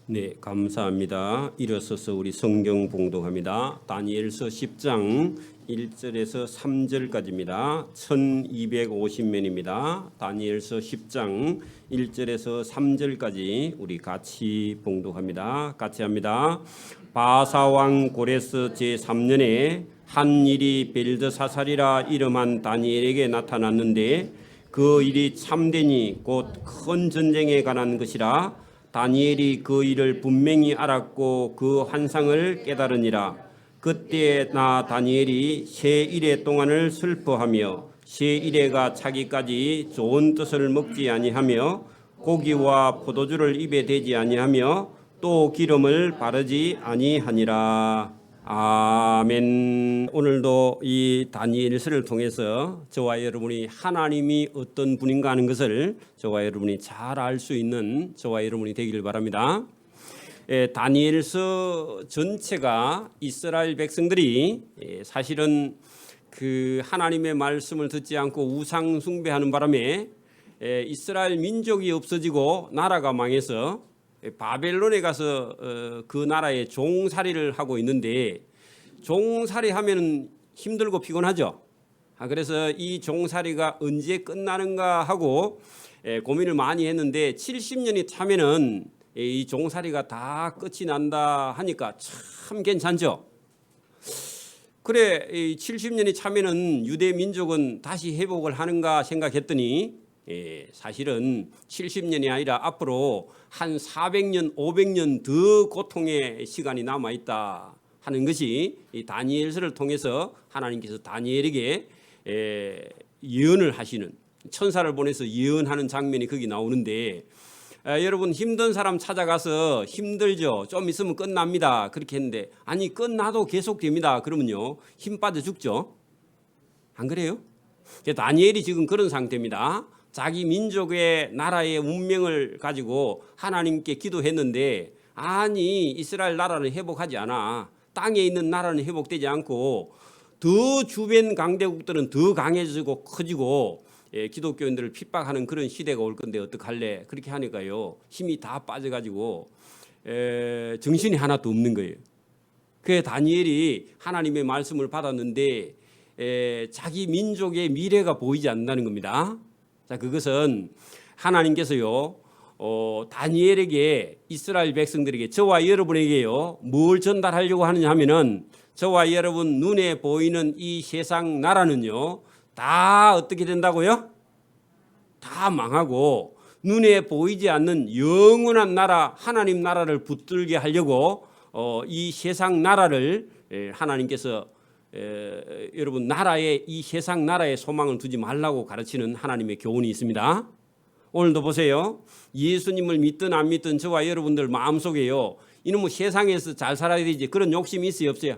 네, 감사합니다. 일어서서 우리 성경 봉독합니다. 다니엘서 10장 1절에서 3절까지입니다. 1250면입니다. 다니엘서 10장 1절에서 3절까지 우리 같이 봉독합니다. 같이 합니다. 바사왕 고레스 제3년에 한 일이 벨드사살이라 이름한 다니엘에게 나타났는데 그 일이 참되니 곧 큰 전쟁에 관한 것이라. 다니엘이 그 일을 분명히 알았고 그 환상을 깨달으니라. 그때 나 다니엘이 새 이래 동안을 슬퍼하며 새 이래가 차기까지 좋은 뜻을 먹지 아니하며 고기와 포도주를 입에 대지 아니하며 또 기름을 바르지 아니하니라. 아멘. 오늘도 이 다니엘서를 통해서 저와 여러분이 하나님이 어떤 분인가 하는 것을 저와 여러분이 잘 알 수 있는 저와 여러분이 되기를 바랍니다. 다니엘서 전체가 이스라엘 백성들이 사실은 그 하나님의 말씀을 듣지 않고 우상 숭배하는 바람에 이스라엘 민족이 없어지고 나라가 망해서 바벨론에 가서 그 나라의 종살이를 하고 있는데, 종살이 하면 힘들고 피곤하죠. 그래서 이 종살이가 언제 끝나는가 하고 고민을 많이 했는데 70년이 차면은 이 종살이가 다 끝이 난다 하니까 참 괜찮죠. 그래, 70년이 차면은 유대 민족은 다시 회복을 하는가 생각했더니 사실은 70년이 아니라 앞으로 한 400년, 500년 더 고통의 시간이 남아있다 하는 것이 이 다니엘서를 통해서 하나님께서 다니엘에게 예언을 하시는, 천사를 보내서 예언하는 장면이 거기 나오는데, 여러분 힘든 사람 찾아가서 힘들죠, 좀 있으면 끝납니다 그렇게 했는데, 아니 끝나도 계속됩니다 그러면요 힘 빠져 죽죠. 안 그래요? 다니엘이 지금 그런 상태입니다. 자기 민족의 나라의 운명을 가지고 하나님께 기도했는데, 아니 이스라엘 나라는 회복하지 않아. 땅에 있는 나라는 회복되지 않고 더 주변 강대국들은 더 강해지고 커지고 기독교인들을 핍박하는 그런 시대가 올 건데 어떡할래? 그렇게 하니까요 힘이 다 빠져가지고 정신이 하나도 없는 거예요. 그래서 다니엘이 하나님의 말씀을 받았는데 자기 민족의 미래가 보이지 않는다는 겁니다. 자, 그것은 하나님께서요 다니엘에게, 이스라엘 백성들에게, 저와 여러분에게요 뭘 전달하려고 하느냐 하면은, 저와 여러분 눈에 보이는 이 세상 나라는요 다 어떻게 된다고요? 다 망하고 눈에 보이지 않는 영원한 나라, 하나님 나라를 붙들게 하려고 이 세상 나라를 하나님께서 여러분 나라에, 이 세상 나라에 소망을 두지 말라고 가르치는 하나님의 교훈이 있습니다. 오늘도 보세요. 예수님을 믿든 안 믿든 저와 여러분들 마음속에요 이놈의 세상에서 잘 살아야 되지 그런 욕심이 있어요 없어요?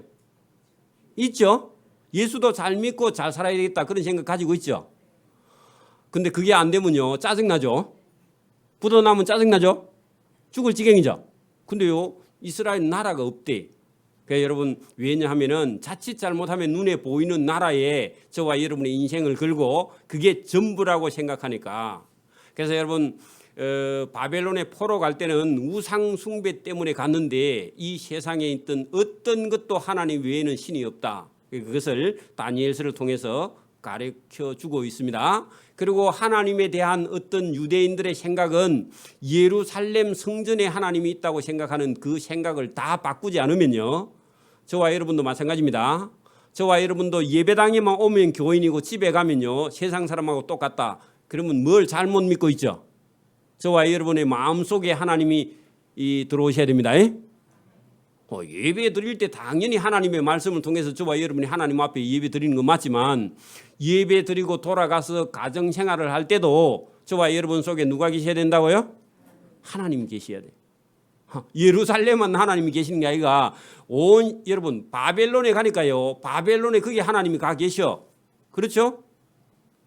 있죠. 예수도 잘 믿고 잘 살아야 되겠다 그런 생각 가지고 있죠. 근데 그게 안 되면요 짜증나죠. 부도나면 짜증나죠. 죽을 지경이죠. 근데요 이스라엘 나라가 없대. 그러니까 여러분 왜냐하면은 자칫 잘못하면 눈에 보이는 나라에 저와 여러분의 인생을 걸고 그게 전부라고 생각하니까. 그래서 여러분 바벨론에 포로 갈 때는 우상 숭배 때문에 갔는데 이 세상에 있던 어떤 것도 하나님 외에는 신이 없다. 그것을 다니엘서를 통해서 가르쳐 주고 있습니다. 그리고 하나님에 대한 어떤 유대인들의 생각은 예루살렘 성전에 하나님이 있다고 생각하는 그 생각을 다 바꾸지 않으면요 저와 여러분도 마찬가지입니다. 저와 여러분도 예배당에만 오면 교인이고 집에 가면요 세상 사람하고 똑같다. 그러면 뭘 잘못 믿고 있죠? 저와 여러분의 마음속에 하나님이 들어오셔야 됩니다. 예배 드릴 때 당연히 하나님의 말씀을 통해서 저와 여러분이 하나님 앞에 예배 드리는 건 맞지만, 예배 드리고 돌아가서 가정생활을 할 때도 저와 여러분 속에 누가 계셔야 된다고요? 하나님 계셔야 돼요. 예루살렘은 하나님이 계시는 게 아니라 여러분 바벨론에 가니까요 바벨론에 거기 하나님이 가 계셔. 그렇죠?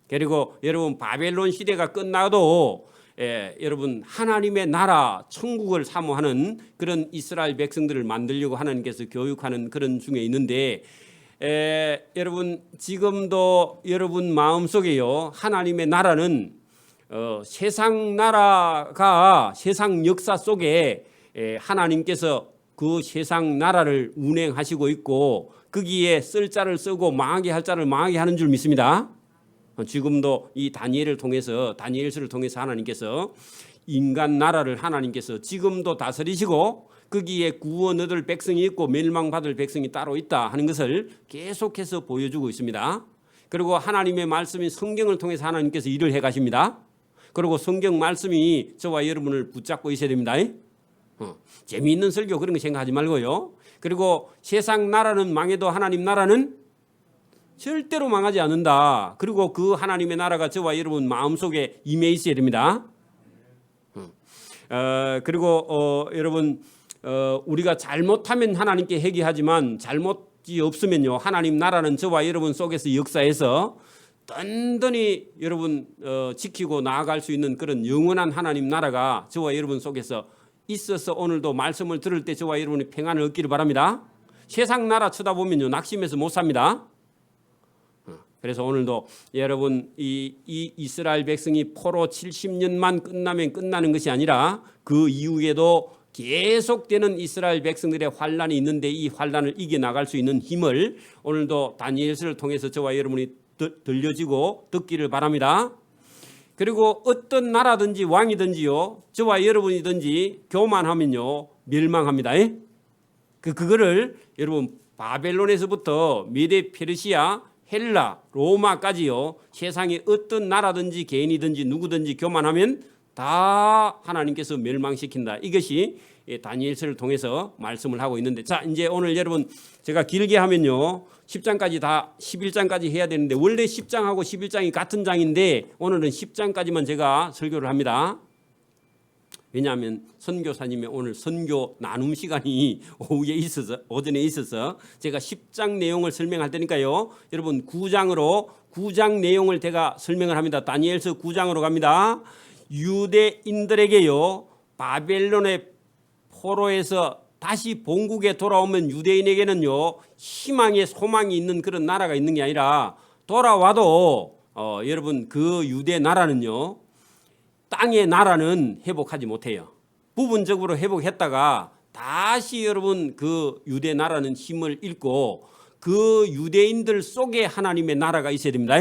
그리고 여러분 바벨론 시대가 끝나도 여러분 하나님의 나라 천국을 사모하는 그런 이스라엘 백성들을 만들려고 하나님께서 교육하는 그런 중에 있는데, 여러분 지금도 여러분 마음속에요 하나님의 나라는 세상 나라가 세상 역사 속에 하나님께서 그 세상 나라를 운행하시고 있고 거기에 쓸 자를 쓰고 망하게 할 자를 망하게 하는 줄 믿습니다. 지금도 이 다니엘을 통해서 다니엘서를 통해서 하나님께서 인간 나라를 하나님께서 지금도 다스리시고 거기에 구원 얻을 백성이 있고 멸망받을 백성이 따로 있다 하는 것을 계속해서 보여주고 있습니다. 그리고 하나님의 말씀인 성경을 통해서 하나님께서 일을 해 가십니다. 그리고 성경 말씀이 저와 여러분을 붙잡고 있어야 됩니다. 재미있는 설교 그런 거 생각하지 말고요. 그리고 세상 나라는 망해도 하나님 나라는 절대로 망하지 않는다. 그리고 그 하나님의 나라가 저와 여러분 마음속에 임해 있어야 됩니다. 그리고 여러분 우리가 잘못하면 하나님께 회개하지만 잘못이 없으면요 하나님 나라는 저와 여러분 속에서 역사해서 든든히 여러분 지키고 나아갈 수 있는 그런 영원한 하나님 나라가 저와 여러분 속에서 있어서 오늘도 말씀을 들을 때 저와 여러분이 평안을 얻기를 바랍니다. 세상 나라 쳐다보면요 낙심해서 못 삽니다. 그래서 오늘도 여러분 이 이스라엘 백성이 포로 70년만 끝나면 끝나는 것이 아니라 그 이후에도 계속되는 이스라엘 백성들의 환란이 있는데 이 환란을 이겨나갈 수 있는 힘을 오늘도 다니엘서를 통해서 저와 여러분이 들려지고 듣기를 바랍니다. 그리고 어떤 나라든지 왕이든지요 저와 여러분이든지 교만하면요 멸망합니다. 그거를 여러분 바벨론에서부터 메데 페르시아 헬라 로마까지요 세상에 어떤 나라든지 개인이든지 누구든지 교만하면 다 하나님께서 멸망시킨다. 이것이 다니엘서를 통해서 말씀을 하고 있는데 자 이제 오늘 여러분 제가 길게 하면요 10장까지 다 11장까지 해야 되는데 원래 10장하고 11장이 같은 장인데 오늘은 10장까지만 제가 설교를 합니다. 왜냐하면 선교사님의 오늘 선교 나눔 시간이 오전에 있어서 제가 10장 내용을 설명할 테니까요. 여러분 9장 내용을 제가 설명을 합니다. 다니엘서 9장으로 갑니다. 유대인들에게요. 바벨론의 포로에서 다시 본국에 돌아오면 유대인에게는요. 희망의 소망이 있는 그런 나라가 있는 게 아니라 돌아와도 여러분 그 유대 나라는요. 땅의 나라는 회복하지 못해요. 부분적으로 회복했다가 다시 여러분 그 유대 나라는 힘을 잃고 그 유대인들 속에 하나님의 나라가 있어야 됩니다.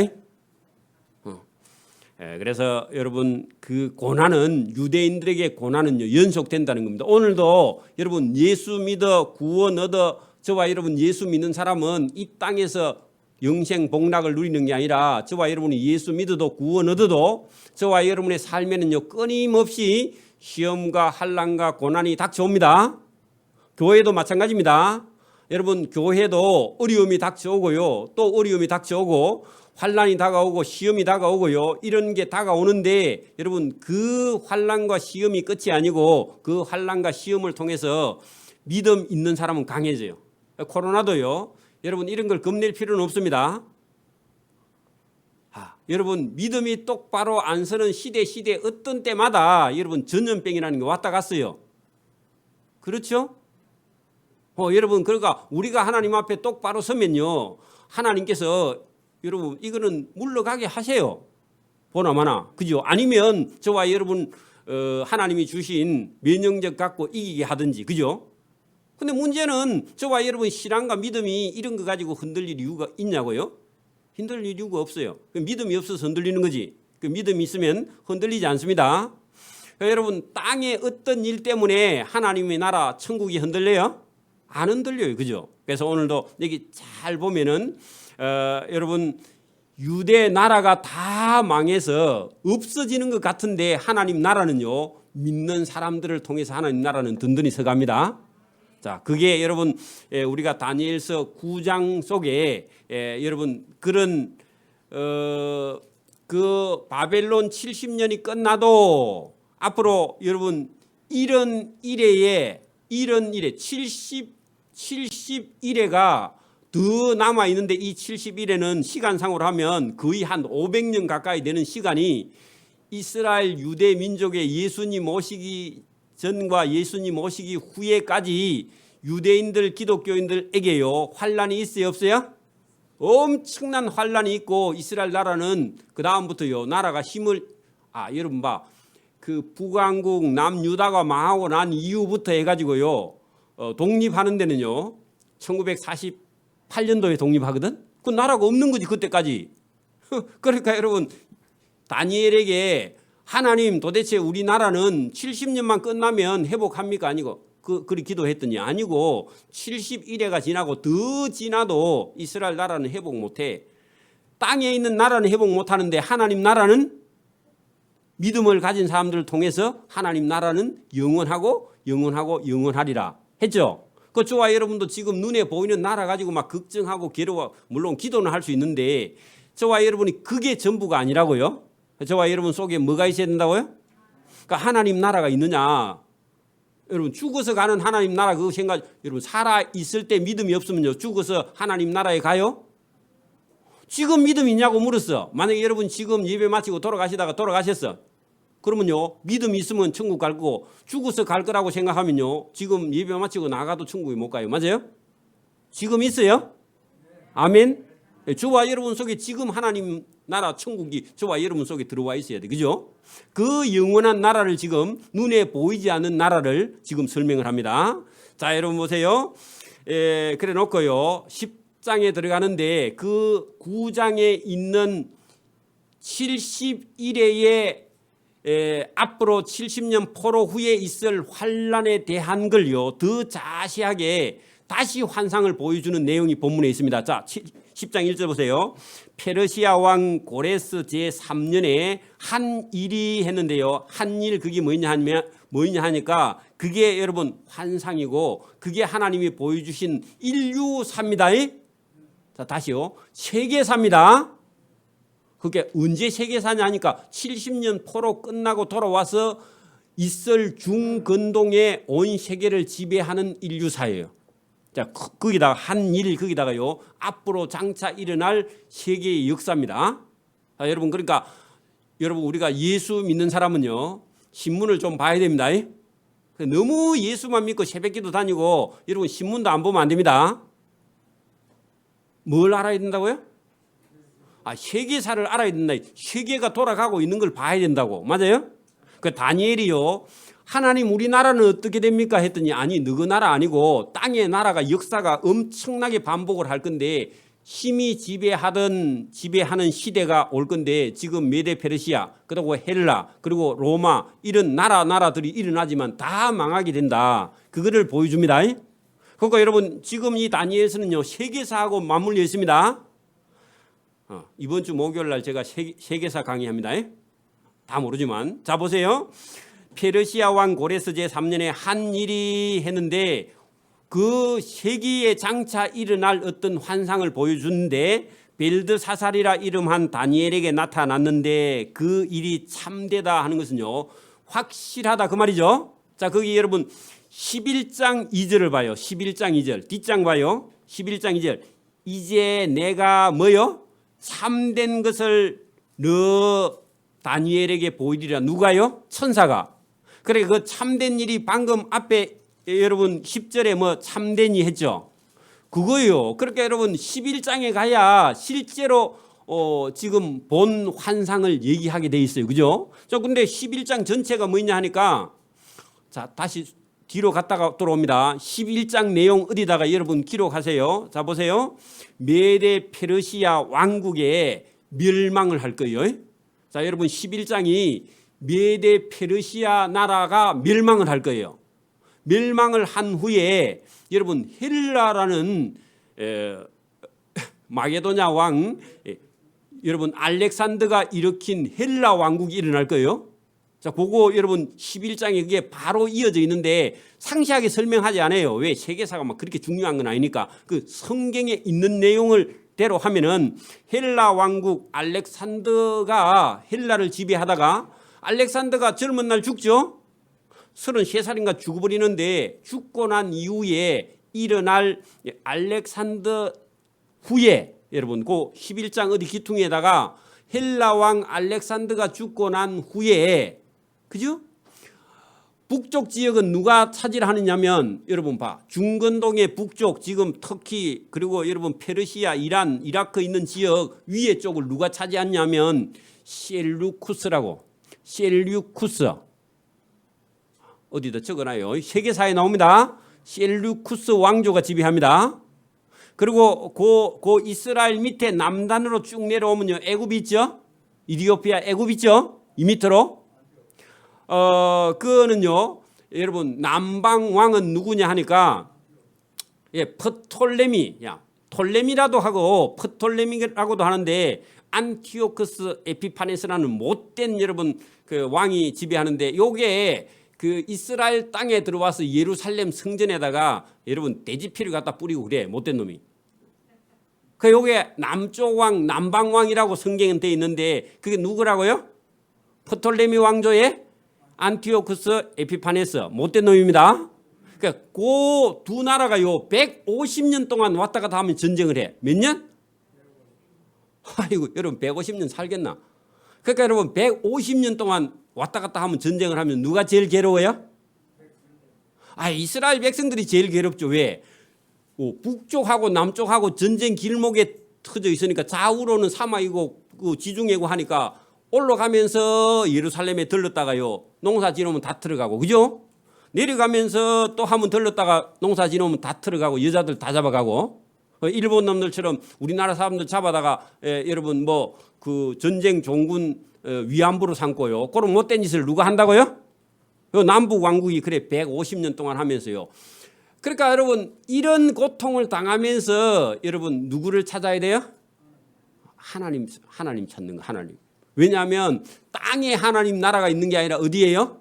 그래서 여러분 그 고난은 유대인들에게 고난은요 연속된다는 겁니다. 오늘도 여러분 예수 믿어 구원 얻어 저와 여러분 예수 믿는 사람은 이 땅에서 영생 복락을 누리는 게 아니라 저와 여러분이 예수 믿어도 구원 얻어도 저와 여러분의 삶에는요 끊임없이 시험과 환난과 고난이 닥쳐옵니다. 교회도 마찬가지입니다. 여러분 교회도 어려움이 닥쳐오고요 또 어려움이 닥쳐오고 환난이 다가오고 시험이 다가오고요 이런 게 다가오는데 여러분 그 환난과 시험이 끝이 아니고 그 환난과 시험을 통해서 믿음 있는 사람은 강해져요. 코로나도요 여러분 이런 걸 겁낼 필요는 없습니다. 여러분 믿음이 똑바로 안 서는 시대 어떤 때마다 여러분 전염병이라는 게 왔다 갔어요. 그렇죠? 여러분 그러니까 우리가 하나님 앞에 똑바로 서면요 하나님께서 여러분 이거는 물러가게 하세요. 보나마나 그죠? 아니면 저와 여러분 하나님이 주신 면역력 갖고 이기게 하든지 그죠? 근데 문제는 저와 여러분 신앙과 믿음이 이런 거 가지고 흔들릴 이유가 있냐고요? 흔들릴 이유가 없어요. 믿음이 없어서 흔들리는 거지. 그 믿음이 있으면 흔들리지 않습니다. 여러분 땅의 어떤 일 때문에 하나님의 나라 천국이 흔들려요? 안 흔들려요. 그죠? 그래서 오늘도 여기 잘 보면은 여러분 유대 나라가 다 망해서 없어지는 것 같은데 하나님 나라는요 믿는 사람들을 통해서 하나님 나라는 든든히 서갑니다. 자, 그게 여러분 우리가 다니엘서 9장 속에 여러분 그런 그 바벨론 70년이 끝나도 앞으로 여러분 이런 일에 70일에가 더 남아 있는데 이 70일에는 시간상으로 하면 거의 한 500년 가까이 되는 시간이 이스라엘 유대 민족의 예수님 오시기 전과 예수님 오시기 후에까지 유대인들 기독교인들에게요 환란이 있어요 없어요? 엄청난 환란이 있고 이스라엘 나라는 그 다음부터요 나라가 힘을 여러분 봐 그 북왕국 남유다가 망하고 난 이후부터 해가지고요 독립하는 데는요 1948년도에 독립하거든. 그 나라가 없는 거지 그때까지. 그러니까 여러분 다니엘에게 하나님 도대체 우리나라는 70년만 끝나면 회복합니까? 아니고 그리 기도했더니 아니고 71회가 지나고 더 지나도 이스라엘 나라는 회복 못해. 땅에 있는 나라는 회복 못하는데 하나님 나라는 믿음을 가진 사람들을 통해서 하나님 나라는 영원하고 영원하고 영원하리라 했죠. 그 저와 여러분도 지금 눈에 보이는 나라 가지고 막 걱정하고 괴로워 물론 기도는 할 수 있는데 저와 여러분이 그게 전부가 아니라고요. 저와 여러분 속에 뭐가 있어야 된다고요? 그러니까 하나님 나라가 있느냐. 여러분 죽어서 가는 하나님 나라 그 생각 여러분 살아 있을 때 믿음이 없으면요 죽어서 하나님 나라에 가요? 지금 믿음이 있냐고 물었어. 만약에 여러분 지금 예배 마치고 돌아가시다가 돌아가셨어. 그러면요 믿음이 있으면 천국 갈 거고 죽어서 갈 거라고 생각하면요 지금 예배 마치고 나가도 천국에 못 가요. 맞아요? 지금 있어요? 아멘. 저와 여러분 속에 지금 하나님 나라 천국이 저와 여러분 속에 들어와 있어야 돼. 그죠? 그 영원한 나라를 지금 눈에 보이지 않는 나라를 지금 설명을 합니다. 자 여러분 보세요. 그래 놓고요 10장에 들어가는데 그 9장에 있는 71회의 앞으로 70년 포로 후에 있을 환란에 대한 걸요 더 자세하게 다시 환상을 보여주는 내용이 본문에 있습니다. 자 10장 1절 보세요. 페르시아 왕 고레스 제3년에 한 일이 했는데요. 한 일 그게 뭐냐 하니까 그게 여러분 환상이고 그게 하나님이 보여주신 인류사입니다. 자 다시요. 세계사입니다. 그게 언제 세계사냐 하니까 70년 포로 끝나고 돌아와서 있을 중근동의 온 세계를 지배하는 인류사예요. 자, 거기다가 한 일 거기다가요 앞으로 장차 일어날 세계의 역사입니다. 자, 여러분 그러니까 여러분 우리가 예수 믿는 사람은요 신문을 좀 봐야 됩니다. 너무 예수만 믿고 새벽기도 다니고 여러분 신문도 안 보면 안 됩니다. 뭘 알아야 된다고요? 세계사를 알아야 된다. 세계가 돌아가고 있는 걸 봐야 된다고. 맞아요? 그 다니엘이요 하나님 우리나라는 어떻게 됩니까? 했더니 아니 너그 나라 아니고 땅의 나라가 역사가 엄청나게 반복을 할 건데 힘이 지배하는 시대가 올 건데 지금 메데 페르시아 그리고 헬라 그리고 로마 이런 나라들이 일어나지만 다 망하게 된다. 그거를 보여줍니다. 그러니까 여러분 지금 이 다니엘서는요 세계사하고 맞물려 있습니다. 이번 주 목요일 날 제가 세계사 강의합니다. 다 모르지만 자 보세요. 페르시아 왕 고레스 제3년에 한 일이 했는데 그 세기에 장차 일어날 어떤 환상을 보여주는데 벨드사살이라 이름한 다니엘에게 나타났는데 그 일이 참되다 하는 것은요 확실하다 그 말이죠. 자 거기 여러분 11장 2절을 봐요. 11장 2절 뒷장 봐요. 11장 2절 이제 내가 뭐요? 참된 것을 너 다니엘에게 보이리라. 누가요? 천사가. 그래 그 참된 일이 방금 앞에 여러분 10절에 뭐 참된이 했죠. 그거요. 그러니까 여러분 11장에 가야 실제로 지금 본 환상을 얘기하게 돼 있어요. 그죠? 자 근데 11장 전체가 뭐냐 하니까 자 다시 뒤로 갔다가 돌아옵니다. 11장 내용 어디다가 여러분 기록하세요. 자 보세요. 메데 페르시아 왕국에 멸망을 할 거예요. 자 여러분 11장이 메데 페르시아 나라가 멸망을 할 거예요. 멸망을 한 후에 여러분 헬라라는 마게도냐 왕 여러분 알렉산더가 일으킨 헬라 왕국이 일어날 거예요. 자, 그거 여러분 11장에 그게 바로 이어져 있는데 상세하게 설명하지 않아요. 왜? 세계사가 막 그렇게 중요한 건 아니니까. 그 성경에 있는 내용을 대로 하면은 헬라 왕국 알렉산더가 헬라를 지배하다가 알렉산더가 젊은 날 죽죠. 33살인가 죽어버리는데 죽고 난 이후에 일어날 알렉산더 후에 여러분 그 11장 어디 기퉁에다가 헬라 왕 알렉산더가 죽고 난 후에 그죠? 북쪽 지역은 누가 차지하느냐면 여러분 봐 중근동의 북쪽 지금 터키 그리고 여러분 페르시아 이란 이라크 있는 지역 위에 쪽을 누가 차지하냐면 셀류쿠스라고 셀류쿠스 어디다 적어놔요. 세계사에 나옵니다. 셀루쿠스 왕조가 지배합니다. 그리고 그 이스라엘 밑에 남단으로 쭉 내려오면요, 애굽이 있죠. 이디오피아 애굽 있죠. 이 밑으로. 그거는요, 여러분 남방 왕은 누구냐 하니까 프톨레미, 톨레미라도 하고 프톨레미라고도 하는데 안티오크스 에피파네스라는 못된 여러분 그 왕이 지배하는데 요게 그 이스라엘 땅에 들어와서 예루살렘 성전에다가 여러분 돼지피를 갖다 뿌리고 그래, 못된 놈이. 그 요게 남쪽 왕, 남방 왕이라고 성경은 돼 있는데 그게 누구라고요? 프톨레미 왕조의 안티오크스 에피파네스, 못된 놈입니다. 그러니까 그 두 나라가요 150년 동안 왔다 갔다 하면 전쟁을 해. 몇 년? 아이고 여러분 150년 살겠나? 그러니까 여러분 150년 동안 왔다 갔다 하면 전쟁을 하면 누가 제일 괴로워요? 이스라엘 백성들이 제일 괴롭죠. 왜? 북쪽하고 남쪽하고 전쟁 길목에 터져 있으니까 좌우로는 사막이고 그 지중해고 하니까 올라가면서 예루살렘에 들렀다가요 농사 지으면 다 들어가고, 그죠? 내려가면서 또 한번 들렀다가 농사 지으면 다 들어가고 여자들 다 잡아가고, 일본 놈들처럼 우리나라 사람들 잡아다가 여러분 뭐 그 전쟁 종군 위안부로 삼고요. 그런 못된 짓을 누가 한다고요? 남북 왕국이 그래 150년 동안 하면서요. 그러니까 여러분 이런 고통을 당하면서 여러분 누구를 찾아야 돼요? 하나님 찾는 거, 하나님. 왜냐하면 땅에 하나님 나라가 있는 게 아니라 어디예요?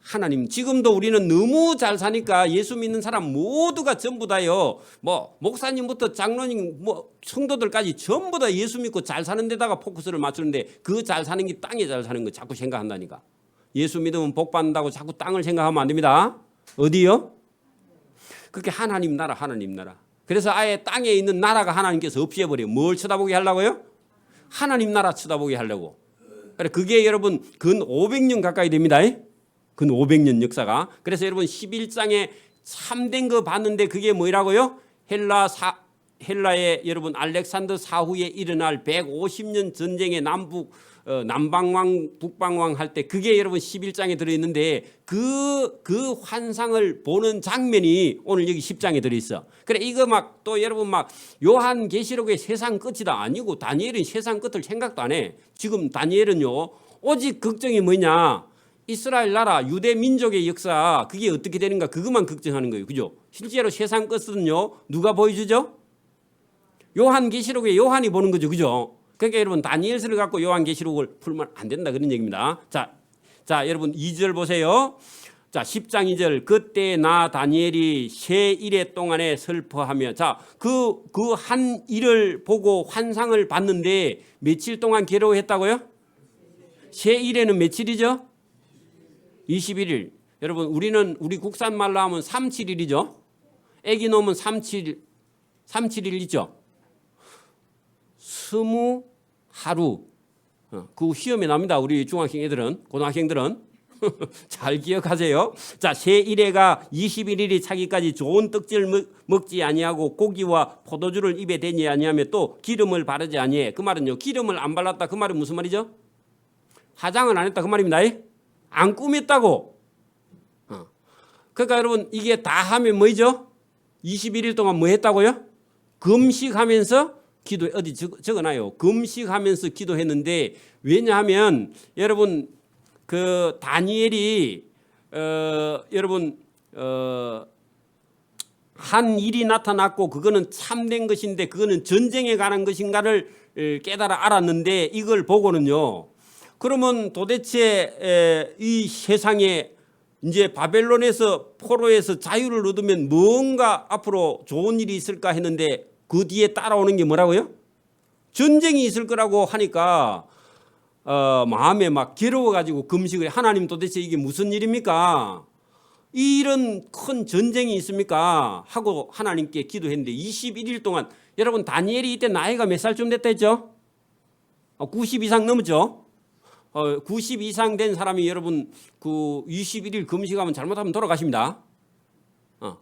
하나님. 지금도 우리는 너무 잘 사니까 예수 믿는 사람 모두가 전부 다요. 뭐 목사님부터 장로님, 뭐 성도들까지 전부 다 예수 믿고 잘 사는 데다가 포커스를 맞추는데 그 잘 사는 게 땅에 잘 사는 거 자꾸 생각한다니까. 예수 믿으면 복 받는다고 자꾸 땅을 생각하면 안 됩니다. 어디요? 그렇게 하나님 나라, 하나님 나라. 그래서 아예 땅에 있는 나라가 하나님께서 없애버려요. 뭘 쳐다보게 하려고요? 하나님 나라 쳐다보게 하려고. 그게 여러분 근 500년 가까이 됩니다. 근 500년 역사가. 그래서 여러분 11장에 참된 거 봤는데 그게 뭐라고요? 헬라의 여러분 알렉산더 사후에 일어날 150년 전쟁의 남방왕 북방왕 할 때 그게 여러분 11장에 들어있는데 그 환상을 보는 장면이 오늘 여기 10장에 들어있어. 그래 이거 막 또 여러분 막 요한계시록의 세상 끝이다 아니고 다니엘은 세상 끝을 생각도 안 해. 지금 다니엘은요 오직 걱정이 뭐냐, 이스라엘 나라 유대 민족의 역사 그게 어떻게 되는가 그것만 걱정하는 거예요. 그죠? 실제로 세상 끝은요 누가 보여주죠? 요한계시록에 요한이 보는 거죠. 그죠? 그러니까 여러분 다니엘서를 갖고 요한계시록을 풀면 안 된다 그런 얘기입니다. 자 여러분 2절 보세요. 자 10장 2절 그때 나 다니엘이 새 일해 동안에 슬퍼하며, 자 그 한 일을 보고 환상을 봤는데 며칠 동안 괴로워했다고요? 새 일에는 며칠이죠? 21일. 여러분 우리 국산 말로 하면 37일이죠. 애기 놓으면 37일 있죠. 20하루. 그 시험에 납니다. 우리 중학생 애들은, 고등학생들은. 잘 기억하세요. 자, 새 일해가 21일이 차기까지 좋은 떡지를 먹지 아니하고 고기와 포도주를 입에 대지 아니하며 또 기름을 바르지 아니해. 그 말은요, 기름을 안 발랐다 그 말은 무슨 말이죠? 화장을 안 했다 그 말입니다. 안 꾸몄다고. 그러니까 여러분 이게 다 하면 뭐죠? 21일 동안 뭐 했다고요? 금식하면서 기도, 어디 적어놔요. 금식하면서 기도했는데, 왜냐하면 여러분 그 다니엘이 여러분 한 일이 나타났고 그거는 참된 것인데 그거는 전쟁에 관한 것인가를 깨달아 알았는데 이걸 보고는요, 그러면 도대체 이 세상에 이제 바벨론에서 포로에서 자유를 얻으면 뭔가 앞으로 좋은 일이 있을까 했는데 그 뒤에 따라오는 게 뭐라고요? 전쟁이 있을 거라고 하니까 마음에 막 괴로워가지고 금식을, 하나님 도대체 이게 무슨 일입니까? 이런 큰 전쟁이 있습니까? 하고 하나님께 기도했는데 21일 동안, 여러분 다니엘이 이때 나이가 몇 살쯤 됐다 했죠? 90 이상 넘었죠? 90 이상 된 사람이 여러분 그 21일 금식하면 잘못하면 돌아가십니다.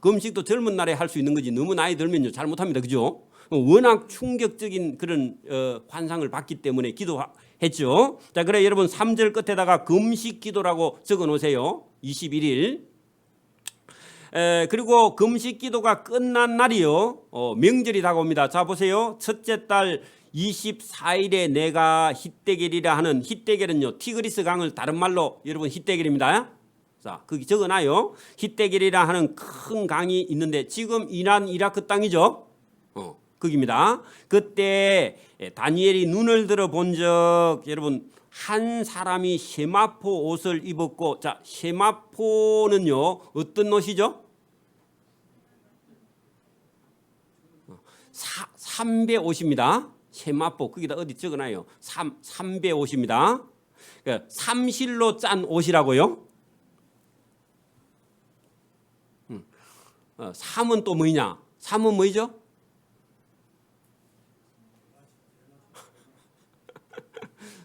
금식도 젊은 날에 할 수 있는 거지 너무 나이 들면요 잘못합니다. 그죠? 워낙 충격적인 그런 환상을 봤기 때문에 기도했는데 했죠. 자, 그래 여러분 3절 끝에다가 금식 기도라고 적어 놓으세요. 21일. 그리고 금식 기도가 끝난 날이요. 명절이 다가옵니다. 자, 보세요. 첫째 달 24일에 내가 히데겔이라 하는, 히데겔은요 티그리스 강을 다른 말로 여러분 히데겔입니다. 자, 거기 적어놔요. 히데겔이라 하는 큰 강이 있는데 지금 이란 이라크 땅이죠. 거기입니다. 그때 다니엘이 눈을 들어 본 적, 여러분 한 사람이 세마포 옷을 입었고, 자, 세마포는요 어떤 옷이죠? 350입니다. 세마포 거기다 어디 적어놔요. 350입니다. 그러니까 삼실로 짠 옷이라고요. 3은 또 뭐냐? 3은 뭐죠?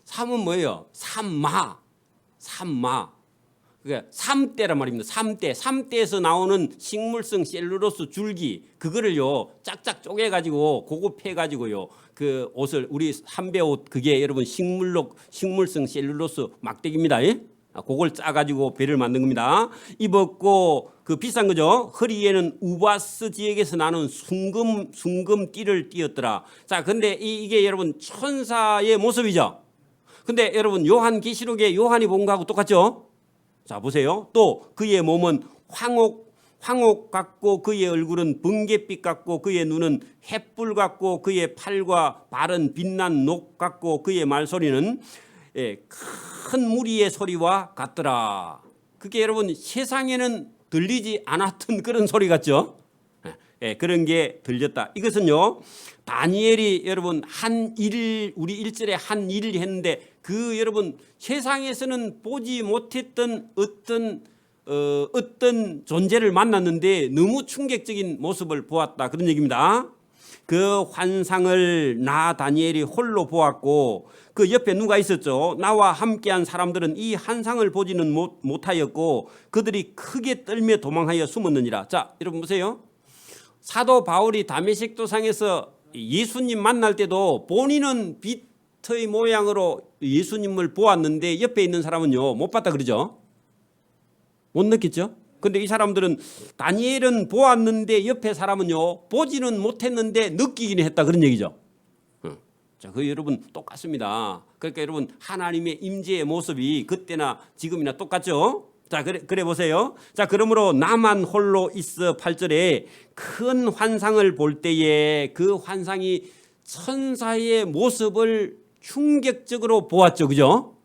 삼은 뭐예요? 삼마. 그러니까 3대란 말입니다. 3대에서 나오는 식물성 셀룰로스 줄기, 그거를요 짝짝 쪼개가지고 고급해가지고요 그 옷을, 우리 삼배옷, 그게 여러분 식물성 셀룰로스 막대기입니다. 예? 그걸 짜가지고 배를 만든 겁니다. 입었고 그 비싼 거죠. 허리에는 우바스 지역에서 나는 순금 띠를 띄었더라. 자, 근데 이게 여러분 천사의 모습이죠. 근데 여러분 요한계시록에 요한이 본 거하고 똑같죠? 자, 보세요. 또 그의 몸은 황옥 같고 그의 얼굴은 번갯빛 같고 그의 눈은 햇불 같고 그의 팔과 발은 빛난 녹 같고 그의 말소리는 큰 무리의 소리와 같더라. 그게 여러분 세상에는 들리지 않았던 그런 소리 같죠? 그런 게 들렸다. 이것은요 다니엘이 여러분 우리 1절에 한 일을 했는데 그 여러분 세상에서는 보지 못했던 어떤 존재를 만났는데 너무 충격적인 모습을 보았다, 그런 얘기입니다. 그 환상을 나 다니엘이 홀로 보았고 그 옆에 누가 있었죠? 나와 함께한 사람들은 이 환상을 보지는 못하였고 그들이 크게 떨며 도망하여 숨었느니라. 자, 여러분 보세요. 사도 바울이 다메섹 도상에서 예수님 만날 때도 본인은 빛의 모양으로 예수님을 보았는데 옆에 있는 사람은요 못 봤다 그러죠. 못 느꼈죠. 근데 이 사람들은 다니엘은 보았는데 옆에 사람은요 보지는 못했는데 느끼긴 했다, 그런 얘기죠. 자, 그 여러분 똑같습니다. 그러니까 여러분 하나님의 임재의 모습이 그때나 지금이나 똑같죠. 자, 그래 보세요. 자, 그러므로 나만 홀로 있어 8절에 큰 환상을 볼 때에 그 환상이 천사의 모습을 충격적으로 보았죠. 그죠?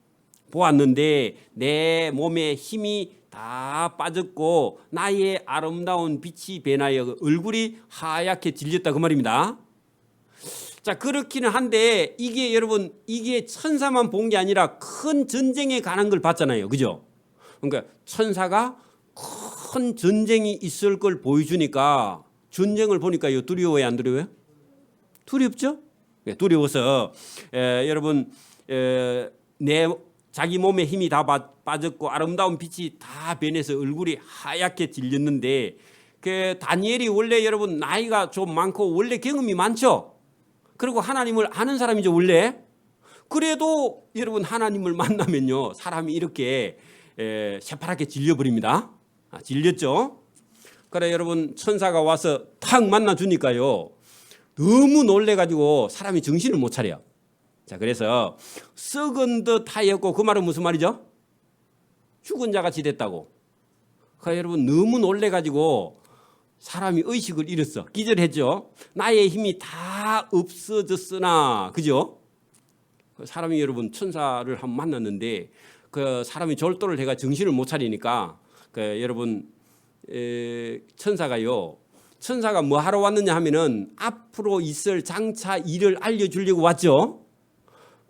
보았는데 내 몸에 힘이 다 빠졌고 나의 아름다운 빛이 변하여 얼굴이 하얗게 질렸다, 그 말입니다. 자, 그렇기는 한데 이게 여러분 이게 천사만 본 게 아니라 큰 전쟁에 관한 걸 봤잖아요. 그죠? 그러니까 천사가 큰 전쟁이 있을 걸 보여주니까 전쟁을 보니까요 두려워요, 안 두려워요? 두렵죠? 두려워서 여러분 자기 몸에 힘이 다 빠졌고 아름다운 빛이 다 변해서 얼굴이 하얗게 질렸는데 그 다니엘이 원래 여러분 나이가 좀 많고 원래 경험이 많죠. 그리고 하나님을 아는 사람이죠 원래. 그래도 여러분 하나님을 만나면요 사람이 이렇게 새파랗게 질려버립니다. 질렸죠. 그래 여러분 천사가 와서 탁 만나주니까요 너무 놀래가지고 사람이 정신을 못 차려. 자, 그래서 썩은 듯 하였고, 그 말은 무슨 말이죠? 죽은 자같이 됐다고. 그러니까 여러분 너무 놀래가지고 사람이 의식을 잃었어. 기절했죠. 나의 힘이 다 없어졌으나, 그죠? 사람이 여러분 천사를 한번 만났는데 그 사람이 졸도를 해가 정신을 못 차리니까 여러분 천사가 뭐 하러 왔느냐 하면은 앞으로 있을 장차 일을 알려주려고 왔죠.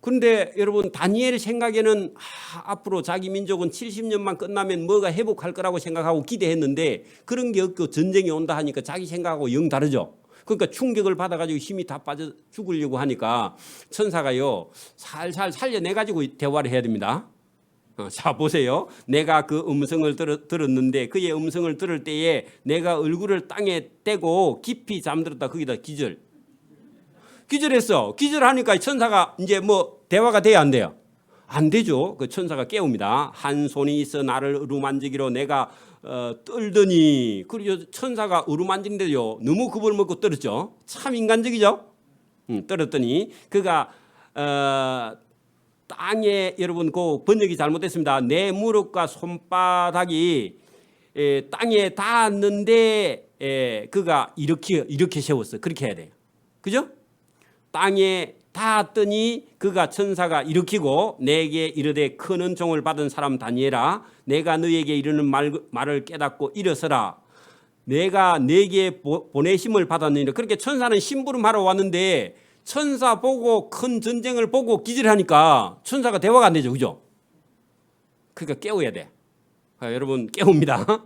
그런데 여러분 다니엘 생각에는 앞으로 자기 민족은 70년만 끝나면 뭐가 회복할 거라고 생각하고 기대했는데 그런 게 없고 전쟁이 온다 하니까 자기 생각하고 영 다르죠. 그러니까 충격을 받아가지고 힘이 다 빠져 죽으려고 하니까 천사가요 살살 살려내가지고 대화를 해야 됩니다. 자, 보세요. 내가 그 음성을 들었는데 그의 음성을 들을 때에 내가 얼굴을 땅에 떼고 깊이 잠들었다. 거기다 기절. 기절했어. 기절하니까 천사가 이제 뭐 대화가 돼야 안 돼요? 안 되죠. 그 천사가 깨웁니다. 한 손이 있어 나를 어루만지기로 내가 떨더니. 그리고 천사가 어루만지는데요 너무 겁을 먹고 떨었죠. 참 인간적이죠. 떨었더니 그가 땅에, 여러분 그 번역이 잘못됐습니다. 내 무릎과 손바닥이 땅에 닿았는데 그가 이렇게 세웠어. 그렇게 해야 돼요. 그죠? 땅에 닿았더니 그가 천사가 일으키고 내게 이르되 큰 은총을 받은 사람 다니엘아, 내가 너에게 이르는 말을 깨닫고 일어서라. 내가 내게 보내심을 받았느니라. 그렇게 천사는 심부름하러 왔는데 천사 보고 큰 전쟁을 보고 기절하니까 천사가 대화가 안 되죠. 그죠? 그러니까 깨워야 돼. 여러분 깨웁니다.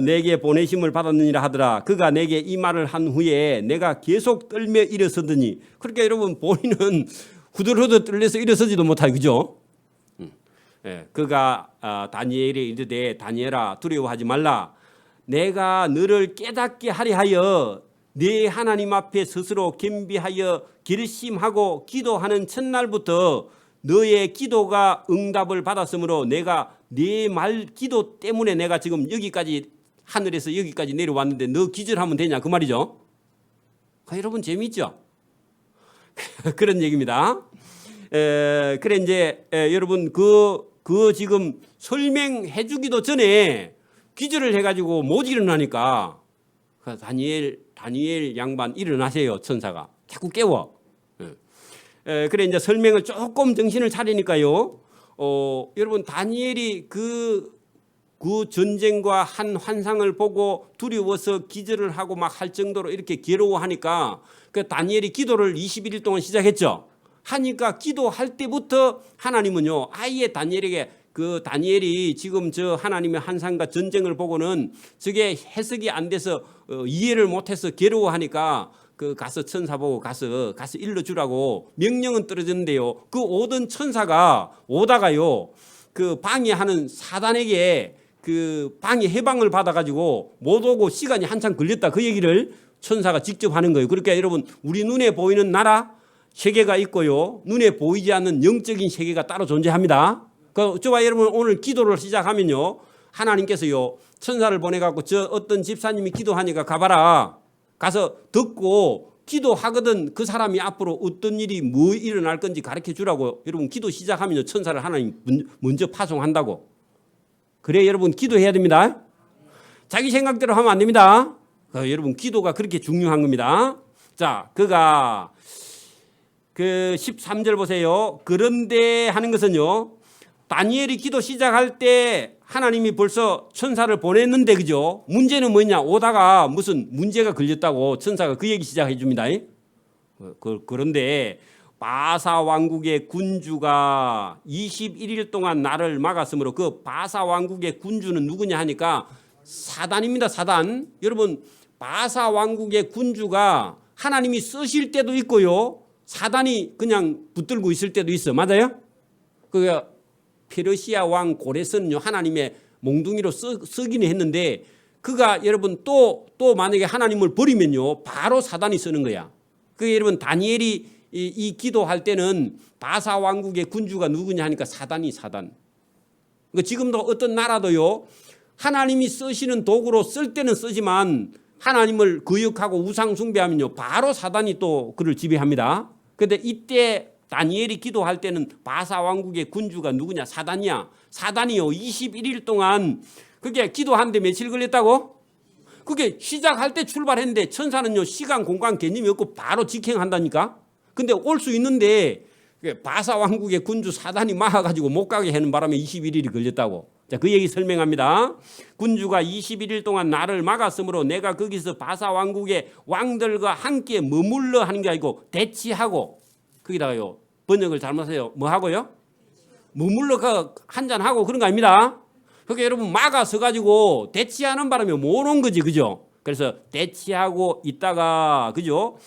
내게 보내심을 받았느니라 하더라. 그가 내게 이 말을 한 후에 내가 계속 떨며 일어서더니. 그러니까 여러분 본인은 후들후들 떨려서 일어서지도 못하고 그죠? 그가 다니엘이 이르되 다니엘아 두려워하지 말라. 내가 너를 깨닫게 하려 하여 네 하나님 앞에 스스로 겸비하여 결심하고 기도하는 첫날부터 너의 기도가 응답을 받았으므로 내가 네 말 기도 때문에 내가 지금 여기까지 하늘에서 여기까지 내려왔는데 너 기절하면 되냐 그 말이죠. 여러분 재미있죠? 그런 얘기입니다. 그래 이제 여러분 그 지금 설명해 주기도 전에 기절을 해가지고 못 일어나니까 다니엘 양반 일어나세요. 천사가 자꾸 깨워. 그래 이제 설명을 조금 정신을 차리니까요. 여러분 다니엘이 그 전쟁과 한 환상을 보고 두려워서 기절을 하고 막 할 정도로 이렇게 괴로워하니까 그 다니엘이 기도를 21일 동안 시작했죠. 하니까 기도할 때부터 하나님은요 아예 다니엘에게 그 다니엘이 지금 저 하나님의 환상과 전쟁을 보고는 저게 해석이 안 돼서 이해를 못해서 괴로워하니까 그 가서 천사 보고 가서 일러주라고 명령은 떨어졌는데요. 그 오던 천사가 오다가요 그 방해하는 사단에게 그 방해 해방을 받아가지고 못 오고 시간이 한참 걸렸다 그 얘기를 천사가 직접 하는 거예요. 그러니까 여러분 우리 눈에 보이는 나라 세계가 있고요 눈에 보이지 않는 영적인 세계가 따로 존재합니다. 저와 여러분 오늘 기도를 시작하면요 하나님께서요 천사를 보내갖고 저 어떤 집사님이 기도하니까 가봐라. 가서 듣고 기도하거든 그 사람이 앞으로 어떤 일이 뭐 일어날 건지 가르쳐 주라고. 여러분 기도 시작하면요 천사를 하나님 먼저 파송한다고. 그래 여러분 기도해야 됩니다. 자기 생각대로 하면 안 됩니다. 여러분 기도가 그렇게 중요한 겁니다. 자 그가 그 13절 보세요. 그런데 하는 것은요 다니엘이 기도 시작할 때 하나님이 벌써 천사를 보냈는데 그죠? 문제는 뭐냐? 오다가 무슨 문제가 걸렸다고 천사가 그 얘기 시작해 줍니다. 그런데 바사 왕국의 군주가 21일 동안 나를 막았으므로 그 바사 왕국의 군주는 누구냐 하니까 사단입니다. 사단. 여러분 바사 왕국의 군주가 하나님이 쓰실 때도 있고요. 사단이 그냥 붙들고 있을 때도 있어. 맞아요? 그 페르시아 왕 고레스는요 하나님의 몽둥이로 쓰기는 했는데 그가 여러분 또 만약에 하나님을 버리면요 바로 사단이 쓰는 거야. 그 여러분 다니엘이 이 기도할 때는 바사 왕국의 군주가 누구냐 하니까 사단. 그러니까 지금도 어떤 나라도요 하나님이 쓰시는 도구로 쓸 때는 쓰지만 하나님을 거역하고 우상 숭배하면요 바로 사단이 또 그를 지배합니다. 그런데 이때 다니엘이 기도할 때는 바사 왕국의 군주가 누구냐? 사단이야. 사단이요 21일 동안 그게 기도하는데 며칠 걸렸다고? 그게 시작할 때 출발했는데 천사는요 시간 공간 개념이 없고 바로 직행한다니까. 근데 올 수 있는데 바사 왕국의 군주 사단이 막아가지고 못 가게 하는 바람에 21일이 걸렸다고. 자, 그 얘기 설명합니다. 군주가 21일 동안 나를 막았으므로 내가 거기서 바사 왕국의 왕들과 함께 머물러 하는 게 아니고 대치하고. 거기다가요 번역을 잘못해요. 뭐 하고요? 머물러 한잔하고 그런 거 아닙니다. 그러니까 여러분 막아서 가지고 대치하는 바람에 못 온 거지. 그죠? 그래서 대치하고 있다가 그죠?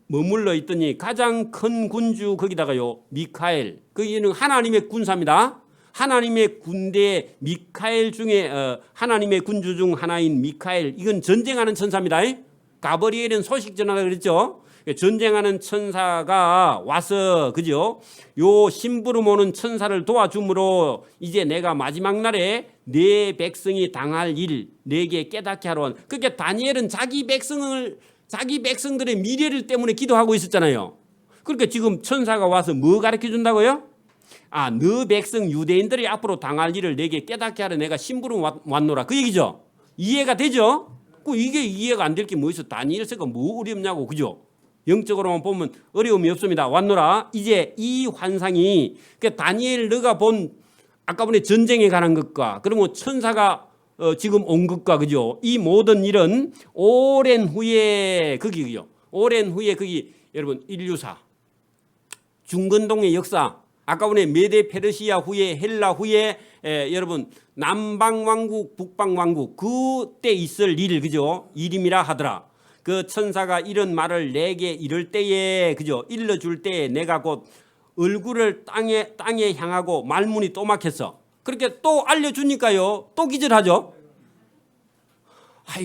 머물러 있더니 가장 큰 군주 거기다가요 미카엘. 거기는 하나님의 군사입니다. 하나님의 군대 미카엘 중에 하나님의 군주 중 하나인 미카엘. 이건 전쟁하는 천사입니다. 가브리엘은 소식 전하다 그랬죠. 전쟁하는 천사가 와서 그죠? 요 심부름 오는 천사를 도와줌으로 이제 내가 마지막 날에 내 백성이 당할 일 내게 깨닫게 하러 온. 그러니까 다니엘은 자기 백성들의 미래를 때문에 기도하고 있었잖아요. 그러니까 지금 천사가 와서 뭐 가르쳐 준다고요? 너 백성 유대인들이 앞으로 당할 일을 내게 깨닫게 하러 내가 심부름 왔노라. 그 얘기죠. 이해가 되죠? 이게 이해가 안 될 게 뭐 있어? 다니엘서가 뭐 어렵냐고, 그죠? 영적으로만 보면 어려움이 없습니다. 왔노라. 이제 이 환상이 다니엘 너가 본 아까 전에 전쟁에 관한 것과 그러면 천사가 지금 온 것과 그죠? 이 모든 일은 오랜 후에 거기요. 오랜 후에 거기 여러분 인류사 중근동의 역사 아까 전에 메데 페르시아 후에 헬라 후에 여러분 남방 왕국 북방 왕국 그때 있을 일 그죠? 일임이라 하더라. 그 천사가 이런 말을 내게 이럴 때에 그죠? 일러줄 때에 내가 곧 얼굴을 땅에 향하고 말문이 또 막혔어. 그렇게 또 알려주니까요. 또 기절하죠.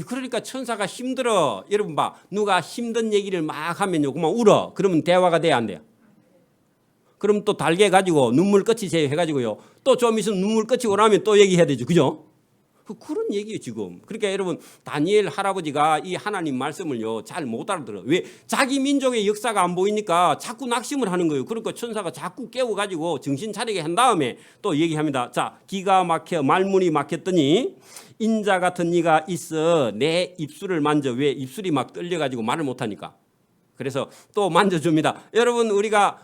그러니까 천사가 힘들어. 여러분 봐. 누가 힘든 얘기를 막 하면요. 그만 울어. 그러면 대화가 돼야 안 돼요. 그럼 또 달게 가지고 눈물 끝이세요 해가지고요. 또 좀 있으면 눈물 끝이고 나면 또 얘기해야 되죠. 그죠? 그런 얘기예요 지금. 그러니까 여러분 다니엘 할아버지가 이 하나님 말씀을요 잘 못 알아들어. 왜? 자기 민족의 역사가 안 보이니까 자꾸 낙심을 하는 거예요. 그러니까 천사가 자꾸 깨워가지고 정신 차리게 한 다음에 또 얘기합니다. 자, 기가 막혀 말문이 막혔더니 인자 같은 이가 있어 내 입술을 만져. 왜? 입술이 막 떨려가지고 말을 못하니까. 그래서 또 만져줍니다. 여러분 우리가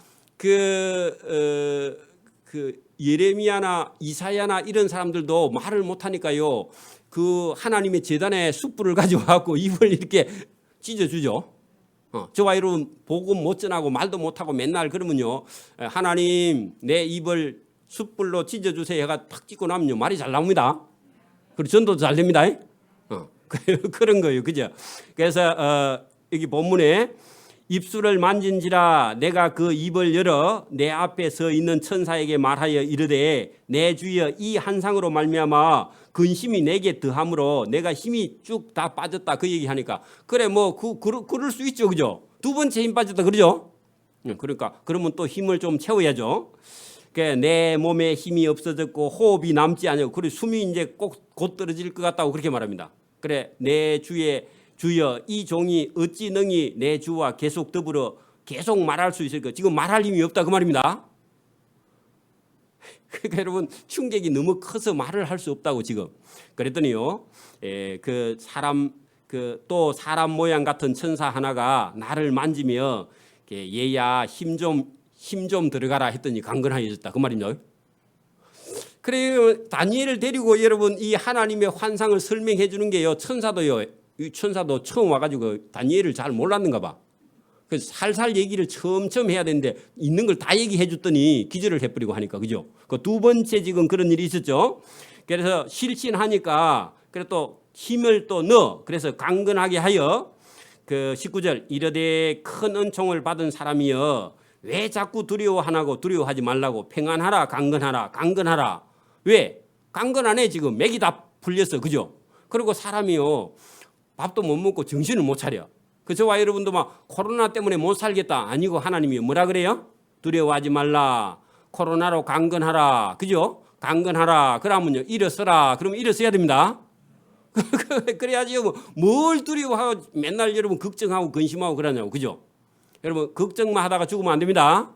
예레미야나 이사야나 이런 사람들도 말을 못하니까요. 그 하나님의 제단에 숯불을 가져와갖고 입을 이렇게 찢어주죠. 저와 여러분 복음 못 전하고 말도 못하고 맨날 그러면요. 하나님 내 입을 숯불로 찢어주세요 해가 탁 찢고 나면요. 말이 잘 나옵니다. 그리고 전도 잘 됩니다. 그런 거예요. 그죠? 그래서 여기 본문에 입술을 만진지라 내가 그 입을 열어 내 앞에 서 있는 천사에게 말하여 이르되 내 주여 이 한상으로 말미암아 근심이 내게 더함으로 내가 힘이 쭉 다 빠졌다. 그 얘기하니까 그래 뭐 그럴 수 있죠. 그죠? 두 번째 힘 빠졌다. 그러죠? 그러니까 그러면 또 힘을 좀 채워야죠. 내 몸에 힘이 없어졌고 호흡이 남지 않고 그리고 숨이 이제 곧 떨어질 것 같다고 그렇게 말합니다. 그래 내 주여 이 종이 어찌 능히 내 주와 계속 더불어 계속 말할 수 있을까? 지금 말할 힘이 없다 그 말입니다. 그러니까 여러분 충격이 너무 커서 말을 할 수 없다고 지금 그랬더니요. 또 사람 모양 같은 천사 하나가 나를 만지며 얘야 힘 좀 들어가라 했더니 강건하여졌다 그 말입니다. 그래요. 다니엘을 데리고 여러분 이 하나님의 환상을 설명해 주는 게요. 이 천사도 처음 와가지고 다니엘을 잘 몰랐는가 봐. 그래서 살살 얘기를 처음 해야 되는데 있는 걸 다 얘기해 줬더니 기절을 해버리고 하니까 그죠? 그 두 번째 지금 그런 일이 있었죠. 그래서 실신하니까 그래서 또 힘을 또 넣어. 그래서 강건하게 하여 그 19절 이르되 큰 은총을 받은 사람이여 왜 자꾸 두려워하나고 두려워하지 말라고 평안하라 강건하라. 왜? 강건하네 지금 맥이 다 풀렸어. 그죠? 그리고 사람이요. 밥도 못 먹고 정신을 못 차려. 저와 여러분도 막 코로나 때문에 못 살겠다. 아니고 하나님이 뭐라 그래요? 두려워하지 말라. 코로나로 강건하라. 그죠? 강건하라. 그러면요. 일어서라. 그러면 일어서야 됩니다. 그래야지 뭘 두려워하고 맨날 여러분 걱정하고 근심하고 그러냐고. 그죠? 여러분 걱정만 하다가 죽으면 안 됩니다.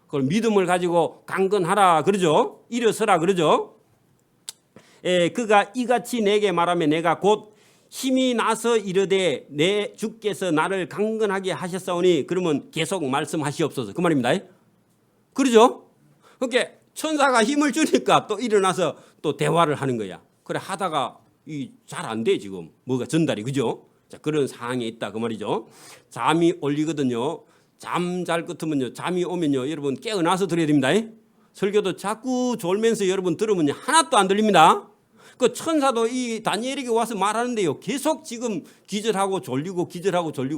그걸 믿음을 가지고 강건하라. 그러죠? 일어서라. 그러죠? 그가 이같이 내게 말하면 내가 곧 힘이 나서 이르되 내 주께서 나를 강건하게 하셨사오니 그러면 계속 말씀하시옵소서 그 말입니다. 그러죠? 그러니까 천사가 힘을 주니까 또 일어나서 또 대화를 하는 거야. 그래 하다가 잘 안 돼 지금 뭐가 전달이 그죠? 자, 그런 상황에 있다 그 말이죠. 잠이 올리거든요. 잠 잘 것으면요 잠이 오면요 여러분 깨어나서 들어야 됩니다. 설교도 자꾸 졸면서 여러분 들으면 하나도 안 들립니다. 그 천사도 이 다니엘에게 와서 말하는데요. 계속 지금 기절하고 졸리고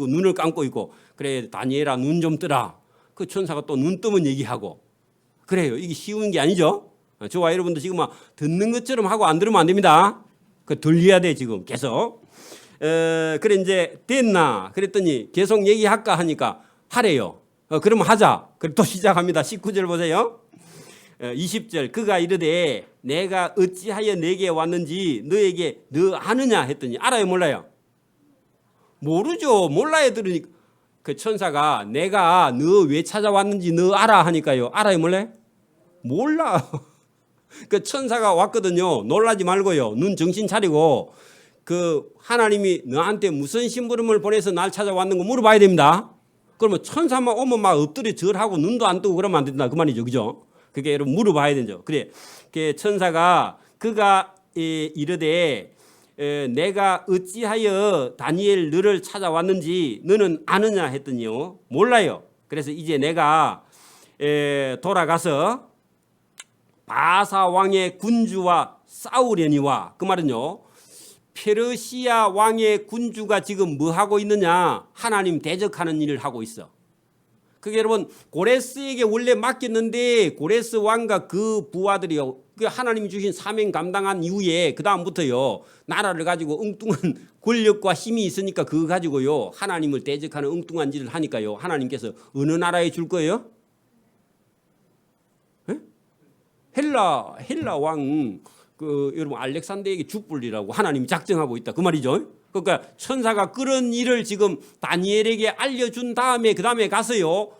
눈을 감고 있고 그래 다니엘아 눈 좀 뜨라. 그 천사가 또 눈 뜨면 얘기하고 그래요. 이게 쉬운 게 아니죠. 저와 여러분도 지금 막 듣는 것처럼 하고 안 들으면 안 됩니다. 그 들려야 돼 지금 계속. 그래 이제 됐나 그랬더니 계속 얘기할까 하니까 하래요. 그러면 하자. 그리고 또 시작합니다. 19절 보세요. 20절 그가 이르되 내가 어찌하여 내게 왔는지 너에게 너 아느냐 했더니 알아요 몰라요? 모르죠. 몰라요. 들으니까 그 천사가 내가 너 왜 찾아왔는지 너 알아 하니까요. 알아요 몰라요? 몰라. 그 천사가 왔거든요. 놀라지 말고요. 눈 정신 차리고 그 하나님이 너한테 무슨 심부름을 보내서 날 찾아왔는 거 물어봐야 됩니다. 그러면 천사만 오면 막 엎드려 절하고 눈도 안 뜨고 그러면 안 된다 그 말이죠. 그죠? 그게 여러분 물어봐야 되죠. 그래 그 천사가 그가 이르되 내가 어찌하여 다니엘 너를 찾아왔는지 너는 아느냐 했더니요. 몰라요. 그래서 이제 내가 돌아가서 바사 왕의 군주와 싸우려니와 그 말은요. 페르시아 왕의 군주가 지금 뭐 하고 있느냐? 하나님 대적하는 일을 하고 있어. 그게 여러분 고레스에게 원래 맡겼는데 고레스 왕과 그 부하들이요. 그 하나님이 주신 사명 감당한 이후에 그 다음부터요. 나라를 가지고 엉뚱한 권력과 힘이 있으니까 그거 가지고요. 하나님을 대적하는 엉뚱한 일을 하니까요. 하나님께서 어느 나라에 줄 거예요? 헬라 왕 그 여러분 알렉산더에게 죽불리라고 하나님이 작정하고 있다 그 말이죠. 그러니까 천사가 그런 일을 지금 다니엘에게 알려준 다음에 그 다음에 가서요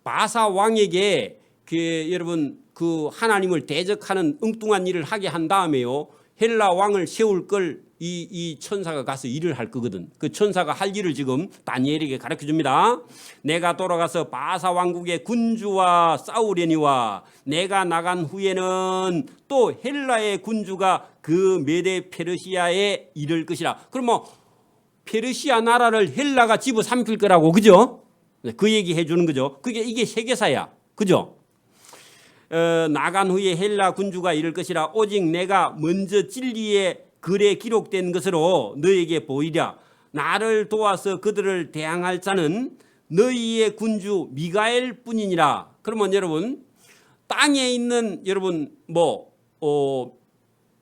바사 왕에게 그 여러분 그 하나님을 대적하는 엉뚱한 일을 하게 한 다음에요 헬라 왕을 세울 걸 이 천사가 가서 일을 할 거거든. 그 천사가 할 일을 지금 다니엘에게 가르쳐 줍니다. 내가 돌아가서 바사 왕국의 군주와 싸우려니와 내가 나간 후에는 또 헬라의 군주가 그 메데 페르시아에 이를 것이라. 그럼 뭐 페르시아 나라를 헬라가 집어삼킬 거라고 그죠? 그 얘기 해주는 거죠. 그게 이게 세계사야. 그죠? 나간 후에 헬라 군주가 이를 것이라. 오직 내가 먼저 진리의 글에 기록된 것으로 너에게 보이랴. 나를 도와서 그들을 대항할 자는 너희의 군주 미가엘 뿐이니라. 그러면 여러분 땅에 있는 여러분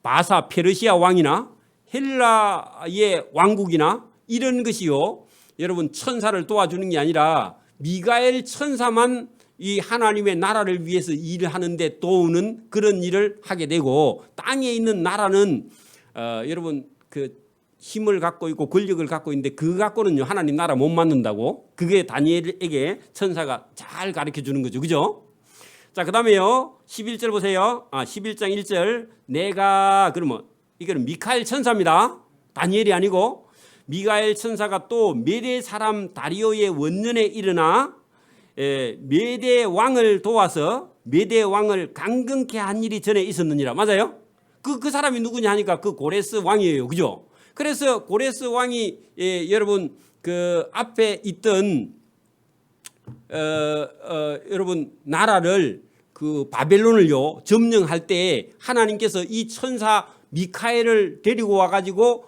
바사 페르시아 왕이나 헬라의 왕국이나 이런 것이요 여러분 천사를 도와주는 게 아니라 미가엘 천사만 이 하나님의 나라를 위해서 일을 하는데 도우는 그런 일을 하게 되고 땅에 있는 나라는 여러분 그 힘을 갖고 있고 권력을 갖고 있는데 그거 갖고는요 하나님 나라 못 만든다고. 그게 다니엘에게 천사가 잘 가르쳐 주는 거죠. 그죠? 자, 그다음에요 11절 보세요. 11장 1절 내가 그러면 이거는 미카엘 천사입니다. 다니엘이 아니고 미가엘 천사가 또 메대 사람 다리오의 원년에 일어나 메대 왕을 도와서 메대 왕을 강건케 한 일이 전에 있었느니라. 맞아요? 그 사람이 누구냐 하니까 그 고레스 왕이에요. 그죠? 그래서 고레스 왕이 여러분 그 앞에 있던 여러분 나라를 그 바벨론을요 점령할 때 하나님께서 이 천사 미카엘을 데리고 와가지고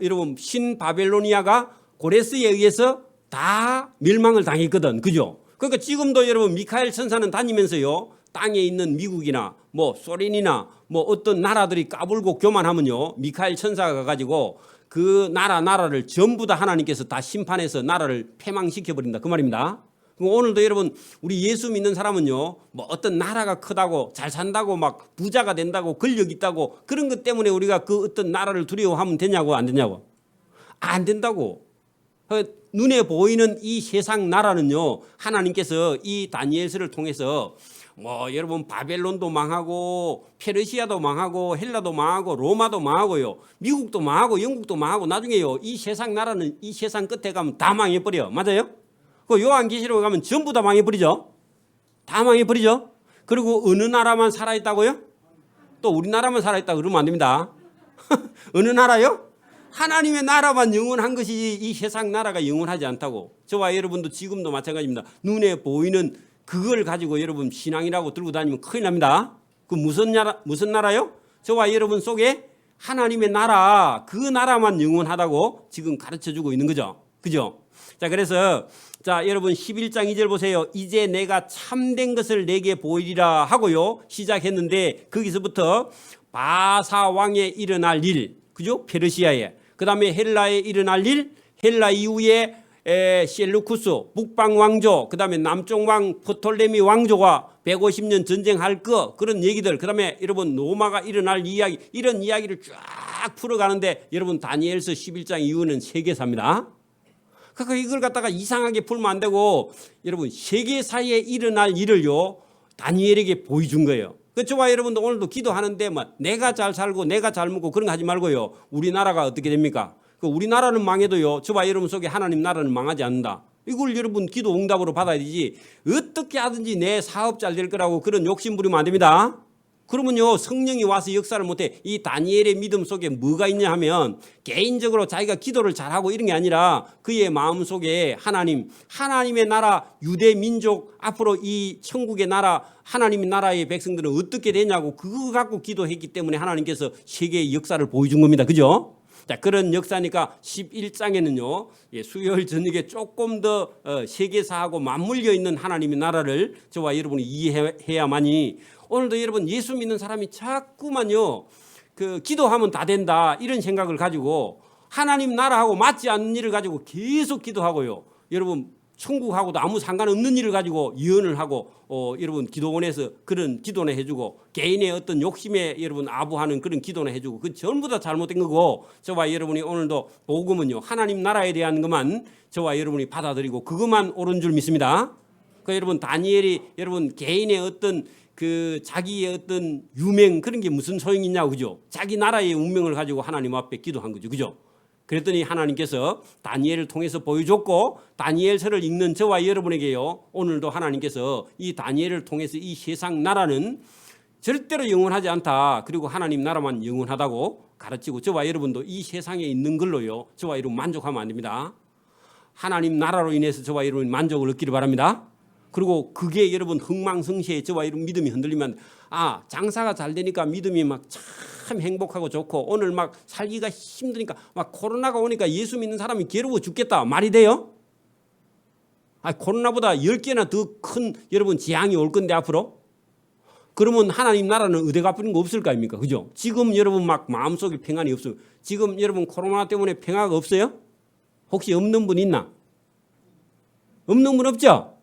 여러분 신 바벨로니아가 고레스에 의해서 다 멸망을 당했거든. 그죠? 그러니까 지금도 여러분 미카엘 천사는 다니면서요 땅에 있는 미국이나 뭐 소련이나 뭐 어떤 나라들이 까불고 교만하면요 미카엘 천사가 가가지고 그 나라를 전부 다 하나님께서 다 심판해서 나라를 패망시켜 버린다 그 말입니다. 오늘도 여러분 우리 예수 믿는 사람은요 뭐 어떤 나라가 크다고 잘 산다고 막 부자가 된다고 권력 있다고 그런 것 때문에 우리가 그 어떤 나라를 두려워하면 되냐고 안 되냐고 안 된다고. 눈에 보이는 이 세상 나라는요 하나님께서 이 다니엘서를 통해서 뭐 여러분 바벨론도 망하고 페르시아도 망하고 헬라도 망하고 로마도 망하고요 미국도 망하고 영국도 망하고 나중에요 이 세상 나라는 이 세상 끝에 가면 다 망해버려. 맞아요? 그 요한계시록에 가면 전부 다 망해버리죠. 다 망해버리죠. 그리고 어느 나라만 살아있다고요? 또 우리나라만 살아있다고 그러면 안 됩니다. 어느 나라요? 하나님의 나라만 영원한 것이 이 세상 나라가 영원하지 않다고. 저와 여러분도 지금도 마찬가지입니다. 눈에 보이는 그걸 가지고 여러분 신앙이라고 들고 다니면 큰일 납니다. 그 무슨 나라요? 저와 여러분 속에 하나님의 나라, 그 나라만 영원하다고 지금 가르쳐주고 있는 거죠. 그죠? 자, 그래서 자 여러분 11장 2절 보세요. 이제 내가 참된 것을 내게 보이리라 하고요 시작했는데 거기서부터 바사 왕에 일어날 일, 그죠? 페르시아에 그다음에 헬라에 일어날 일, 헬라 이후에 셀루쿠스 북방 왕조, 그다음에 남쪽 왕 프톨레미 왕조가 150년 전쟁할 거, 그런 얘기들, 그다음에 여러분 로마가 일어날 이야기, 이런 이야기를 쫙 풀어가는데 여러분 다니엘서 11장 이후는 세계사입니다. 그러니까 이걸 갖다가 이상하게 풀면 안 되고 여러분 세계사에 일어날 일을요 다니엘에게 보여준 거예요. 저와 여러분도 오늘도 기도하는데 뭐 내가 잘 살고 내가 잘 먹고 그런 거 하지 말고요. 우리나라가 어떻게 됩니까? 우리나라는 망해도요 저와 여러분 속에 하나님 나라는 망하지 않는다. 이걸 여러분 기도 응답으로 받아야 되지. 어떻게 하든지 내 사업 잘 될 거라고 그런 욕심 부리면 안 됩니다. 그러면요 성령이 와서 역사를 못해. 이 다니엘의 믿음 속에 뭐가 있냐 하면 개인적으로 자기가 기도를 잘하고 이런 게 아니라 그의 마음속에 하나님의 나라, 유대 민족, 앞으로 이 천국의 나라, 하나님의 나라의 백성들은 어떻게 되냐고 그거 갖고 기도했기 때문에 하나님께서 세계의 역사를 보여준 겁니다. 그죠? 자, 그런 역사니까 11장에는요 수요일 저녁에 조금 더 세계사하고 맞물려 있는 하나님의 나라를 저와 여러분이 이해해야만이 오늘도 여러분 예수 믿는 사람이 자꾸만요 기도하면 다 된다 이런 생각을 가지고 하나님 나라하고 맞지 않는 일을 가지고 계속 기도하고요. 여러분 천국하고도 아무 상관없는 일을 가지고 예언을 하고 여러분 기도원에서 그런 기도나 해주고 개인의 어떤 욕심에 여러분 아부하는 그런 기도나 해주고 그건 전부 다 잘못된 거고 저와 여러분이 오늘도 복음은요 하나님 나라에 대한 것만 저와 여러분이 받아들이고 그것만 옳은 줄 믿습니다. 그러니까 여러분 다니엘이 여러분 개인의 어떤 자기의 어떤 유명 그런 게 무슨 소용이 있냐고 그죠? 자기 나라의 운명을 가지고 하나님 앞에 기도한 거죠. 그죠? 그랬더니 하나님께서 다니엘을 통해서 보여줬고 다니엘서를 읽는 저와 여러분에게요 오늘도 하나님께서 이 다니엘을 통해서 이 세상 나라는 절대로 영원하지 않다. 그리고 하나님 나라만 영원하다고 가르치고 저와 여러분도 이 세상에 있는 걸로요 저와 여러분 만족하면 안 됩니다. 하나님 나라로 인해서 저와 여러분 만족을 얻기를 바랍니다. 그리고 그게 여러분 흥망성쇠에 저와 여러분 믿음이 흔들리면 장사가 잘 되니까 믿음이 막 참 행복하고 좋고 오늘 막 살기가 힘드니까 막 코로나가 오니까 예수 믿는 사람이 괴로워 죽겠다 말이 돼요? 코로나보다 10개나 더 큰 여러분 재앙이 올 건데 앞으로 그러면 하나님 나라는 어디 갚는 거 없을 거 아닙니까? 그죠? 지금 여러분 막 마음속에 평안이 없어요. 지금 여러분 코로나 때문에 평화가 없어요? 혹시 없는 분 있나? 없는 분 없죠?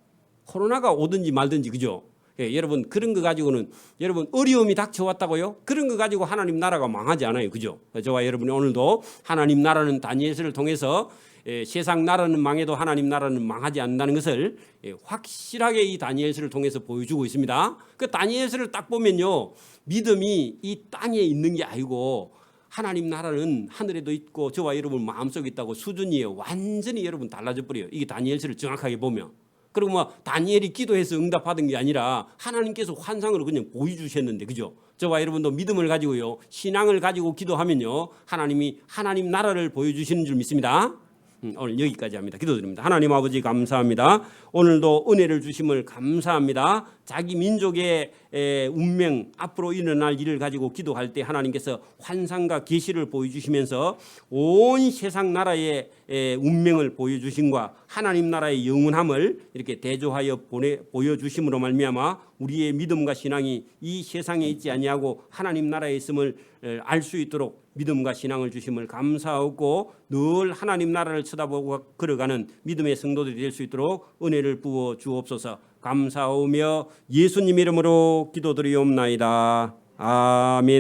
코로나가 오든지 말든지 그죠? 여러분 그런 거 가지고는 여러분 어려움이 닥쳐왔다고요? 그런 거 가지고 하나님 나라가 망하지 않아요. 그죠? 저와 여러분이 오늘도 하나님 나라는 다니엘서를 통해서 세상 나라는 망해도 하나님 나라는 망하지 않는다는 것을 확실하게 이 다니엘서를 통해서 보여주고 있습니다. 그 다니엘서를 딱 보면요 믿음이 이 땅에 있는 게 아니고 하나님 나라는 하늘에도 있고 저와 여러분 마음속에 있다고 수준이 완전히 여러분 달라져 버려요. 이게 다니엘서를 정확하게 보면. 그리고 뭐 다니엘이 기도해서 응답받은 게 아니라 하나님께서 환상으로 그냥 보여주셨는데 그죠? 저와 여러분도 믿음을 가지고요 신앙을 가지고 기도하면요 하나님이 하나님 나라를 보여주시는 줄 믿습니다. 오늘 여기까지 합니다. 기도드립니다. 하나님 아버지 감사합니다. 오늘도 은혜를 주심을 감사합니다. 자기 민족의 운명 앞으로 일어날 일을 가지고 기도할 때 하나님께서 환상과 계시를 보여주시면서 온 세상 나라의 운명을 보여주심과 하나님 나라의 영원함을 이렇게 대조하여 보여주심으로 말미암아 우리의 믿음과 신앙이 이 세상에 있지 아니하고 하나님 나라에 있음을 알 수 있도록 믿음과 신앙을 주심을 감사하고 늘 하나님 나라를 쳐다보고 걸어가는 믿음의 성도들이 될 수 있도록 은혜를 부어 주옵소서. 감사하며 예수님 이름으로 기도드리옵나이다. 아멘.